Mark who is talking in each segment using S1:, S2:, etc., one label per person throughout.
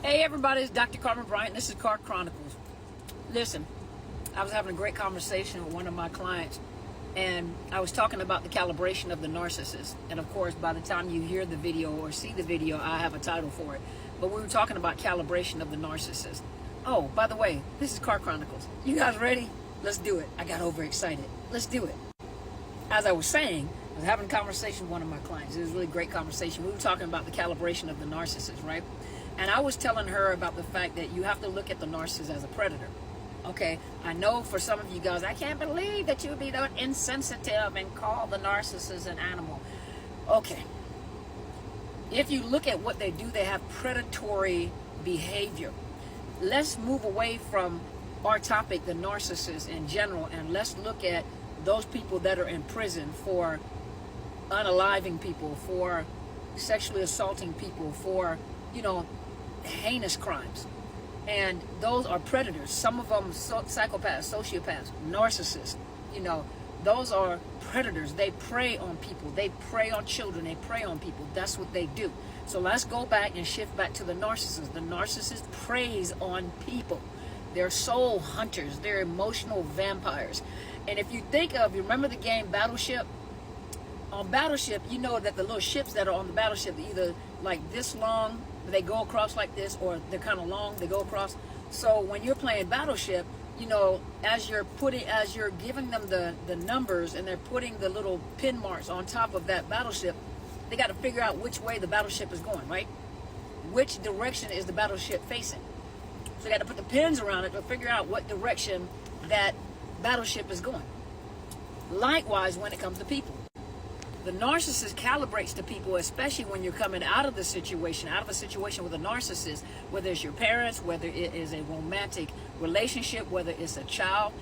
S1: Hey everybody, it's Dr. Carmen Bryant. This is Car Chronicles. Listen, I was having a great conversation with one of my clients, and I was talking about the calibration of the narcissist. And of course, by the time you hear the video or see the video, I have a title for it. But we were talking about calibration of the narcissist. Oh, by the way, this is Car Chronicles. You guys ready? Let's do it. I got overexcited. Let's do it. As I was saying, I was having a conversation with one of my clients. It was a really great conversation. We were talking about the calibration of the narcissist, right? And I was telling her about the fact that you have to look at the narcissist as a predator. Okay, I know for some of you guys, I can't believe that you would be that insensitive and call the narcissist an animal. Okay, if you look at what they do, they have predatory behavior. Let's move away from our topic, the narcissist in general, and let's look at those people that are in prison for unaliving people, for sexually assaulting people, for, heinous crimes. And those are predators. Some of them psychopaths, sociopaths, narcissists. Those are predators. They prey on people. They prey on children. They prey on people. That's what they do. So let's go back and shift back to the narcissist. The narcissist preys on people. They're soul hunters. They're emotional vampires. And if you remember the game Battleship? On Battleship, you know that the little ships that are on the battleship are either like this long, they go across like this, or they're kind of long, they go across. So when you're playing Battleship, as you're giving them the numbers and they're putting the little pin marks on top of that battleship, they got to figure out which way the battleship is going, right? Which direction is the battleship facing? So they got to put the pins around it to figure out what direction that battleship is going. Likewise, when it comes to people. The narcissist calibrates to people, especially when you're coming out of a situation with a narcissist, whether it's your parents, whether it is a romantic relationship, whether it's a child.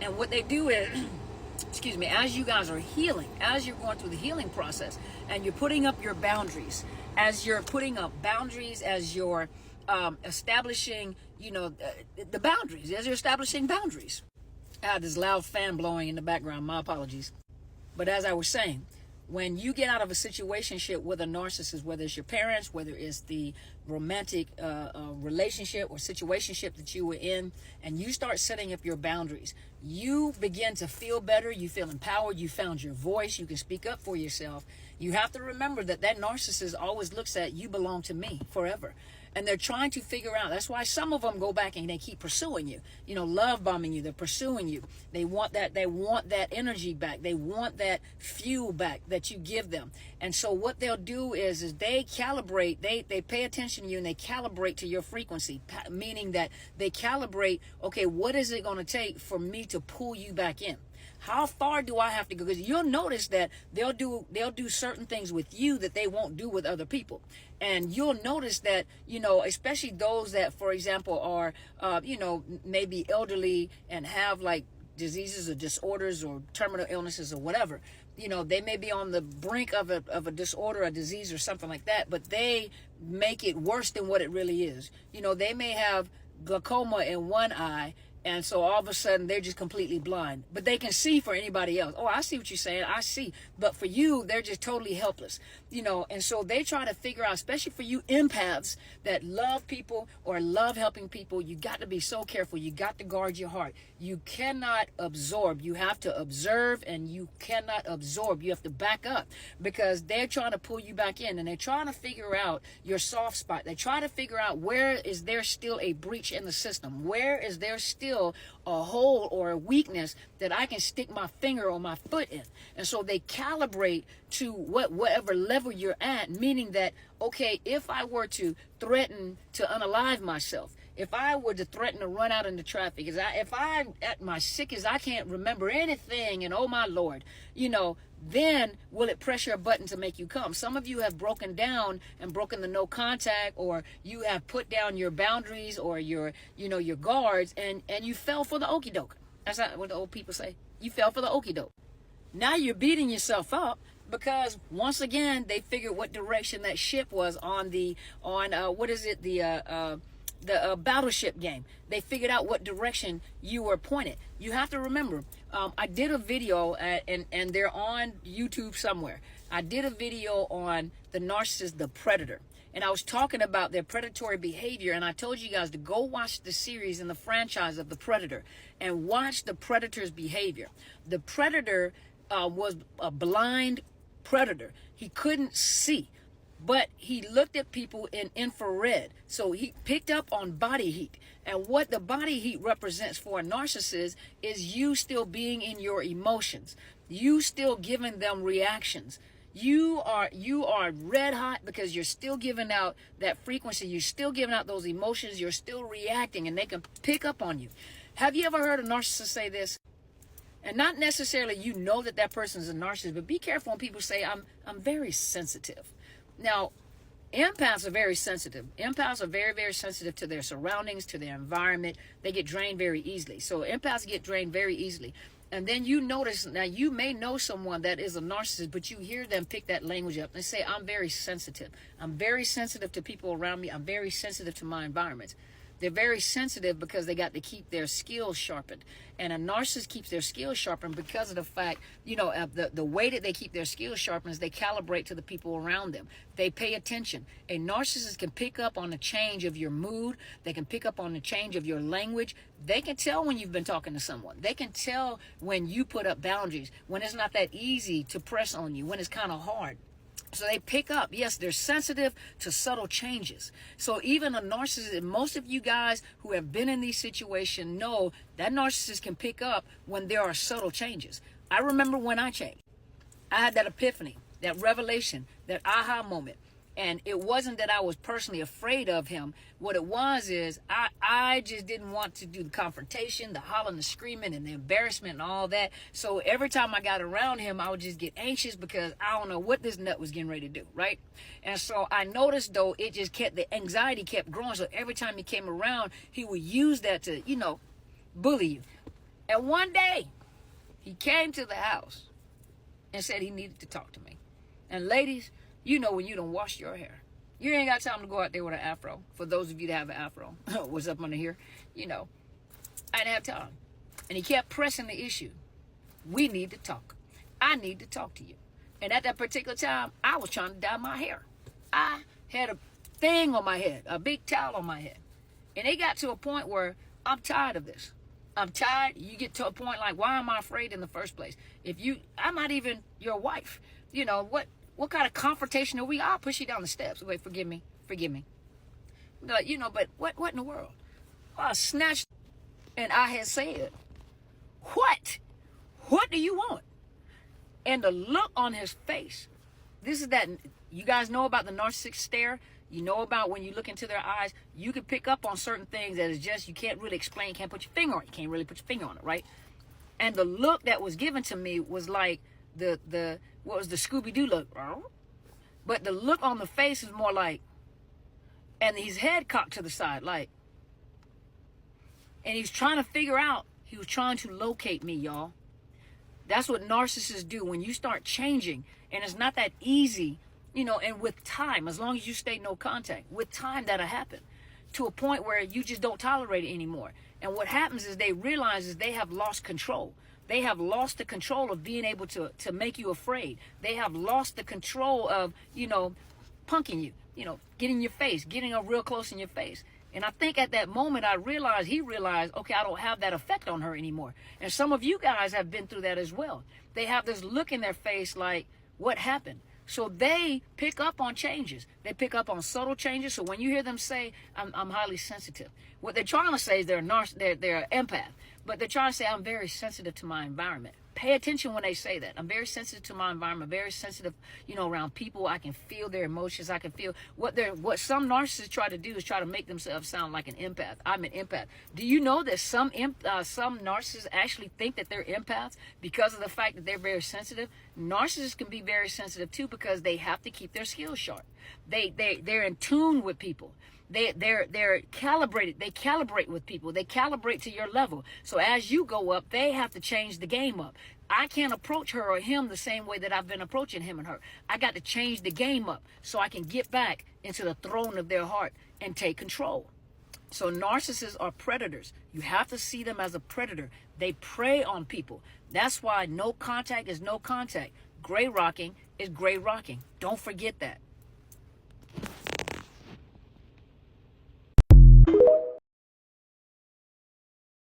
S1: And what they do is, as you guys are healing, as you're going through the healing process, and you're putting up your boundaries, as you're establishing, the boundaries, as you're establishing boundaries. I had this loud fan blowing in the background, my apologies. But as I was saying, when you get out of a situationship with a narcissist, whether it's your parents, whether it's the romantic relationship or situationship that you were in, and you start setting up your boundaries, you begin to feel better. You feel empowered. You found your voice. You can speak up for yourself. You have to remember that narcissist always looks at you belong to me forever. And they're trying to figure out. That's why some of them go back and they keep pursuing you. Love bombing you. They're pursuing you. They want that energy back. They want that fuel back that you give them. And so what they'll do is they calibrate. They pay attention to you and they calibrate to your frequency, meaning that they calibrate, okay, what is it going to take for me to pull you back in? How far do I have to go? Because you'll notice that they'll do certain things with you that they won't do with other people. And you'll notice that, especially those that, for example, are, maybe elderly and have like diseases or disorders or terminal illnesses or whatever. They may be on the brink of a disorder, a disease or something like that, but they make it worse than what it really is. They may have glaucoma in one eye, and so all of a sudden they're just completely blind, but they can see for anybody else. Oh, I see what you're saying. I see. But for you, they're just totally helpless, and so they try to figure out, especially for you empaths that love people or love helping people, you got to be so careful. You got to guard your heart. You cannot absorb. You have to observe, and you cannot absorb. You have to back up because they're trying to pull you back in, and they're trying to figure out your soft spot. They try to figure out where is there still a breach in the system? Where is there still a hole or a weakness that I can stick my finger or my foot in? And so they calibrate to whatever level you're at, meaning that, okay, if I were to threaten to unalive myself, if I were to threaten to run out into traffic, if I'm at my sickest, I can't remember anything, and oh my Lord, then will it press your button to make you come? Some of you have broken down and broken the no contact, or you have put down your boundaries or your guards, and you fell for the okie doke. That's not what the old people say. You fell for the okie doke. Now you're beating yourself up because once again they figured what direction that ship was on the battleship game. They figured out what direction you were pointed. You have to remember, I did a video and they're on YouTube somewhere. I did a video on the narcissist, the predator. and I was talking about their predatory behavior, and I told you guys to go watch the series in the franchise of The Predator and watch the predator's behavior. The predator was a blind predator. He couldn't see, but he looked at people in infrared. So he picked up on body heat. And what the body heat represents for a narcissist is you still being in your emotions. You still giving them reactions. You are red hot because you're still giving out that frequency. You're still giving out those emotions. You're still reacting, and they can pick up on you. Have you ever heard a narcissist say this? And not necessarily you know that that person is a narcissist, but be careful when people say, I'm very sensitive. Now, empaths are very sensitive. Empaths are very, very sensitive to their surroundings, to their environment. They get drained very easily. So empaths get drained very easily. And then you notice, now you may know someone that is a narcissist, but you hear them pick that language up. They say, I'm very sensitive. I'm very sensitive to people around me. I'm very sensitive to my environment. They're very sensitive because they got to keep their skills sharpened. And a narcissist keeps their skills sharpened because of the fact, the way that they keep their skills sharpened is they calibrate to the people around them. They pay attention. A narcissist can pick up on the change of your mood. They can pick up on the change of your language. They can tell when you've been talking to someone. They can tell when you put up boundaries, when it's not that easy to press on you, when it's kind of hard. So they pick up. Yes, they're sensitive to subtle changes. So even a narcissist, most of you guys who have been in these situations know that narcissist can pick up when there are subtle changes. I remember when I changed. I had that epiphany, that revelation, that aha moment. And it wasn't that I was personally afraid of him. What it was is I just didn't want to do the confrontation, the hollering, the screaming, and the embarrassment and all that. So every time I got around him, I would just get anxious because I don't know what this nut was getting ready to do, right? And so I noticed, though, the anxiety kept growing. So every time he came around, he would use that to, bully you. And one day, he came to the house and said he needed to talk to me. And ladies, you know when you don't wash your hair. You ain't got time to go out there with an afro. For those of you that have an afro. What's up under here? I didn't have time. And he kept pressing the issue. We need to talk. I need to talk to you. And at that particular time, I was trying to dye my hair. I had a thing on my head, a big towel on my head. And it got to a point where I'm tired of this. I'm tired. You get to a point like, why am I afraid in the first place? I'm not even your wife. What kind of confrontation are we? I'll push you down the steps. Wait, forgive me. But what in the world? I snatched, and I had said, what? What do you want? And the look on his face, this is that, you guys know about the narcissistic stare? You know about when you look into their eyes, you can pick up on certain things that is just, you can't really explain, can't put your finger on it. You can't really put your finger on it, right? And the look that was given to me was like what was the Scooby-Doo look? But the look on the face is more like, and his head cocked to the side, like, and he was trying to figure out, he was trying to locate me, y'all. That's what narcissists do when you start changing, and it's not that easy, and with time, as long as you stay no contact, with time that'll happen to a point where you just don't tolerate it anymore. And what happens is they realize is they have lost control. They have lost the control of being able to make you afraid. They have lost the control of, punking you, getting in your face, getting up real close in your face. And I think at that moment he realized, okay, I don't have that effect on her anymore. And some of you guys have been through that as well. They have this look in their face like, what happened? So they pick up on changes. They pick up on subtle changes. So when you hear them say, I'm highly sensitive, what they're trying to say is they're an empath. But they're trying to say, I'm very sensitive to my environment. Pay attention when they say that. I'm very sensitive to my environment, very sensitive, around people. I can feel their emotions. I can feel what some narcissists try to do is try to make themselves sound like an empath. I'm an empath. Do you know that some narcissists actually think that they're empaths because of the fact that they're very sensitive? Narcissists can be very sensitive too because they have to keep their skills sharp. They're in tune with people. They're calibrated. They calibrate with people. They calibrate to your level. So as you go up, they have to change the game up. I can't approach her or him the same way that I've been approaching him and her. I got to change the game up so I can get back into the throne of their heart and take control. So narcissists are predators. You have to see them as a predator. They prey on people. That's why no contact is no contact. Gray rocking is gray rocking. Don't forget that.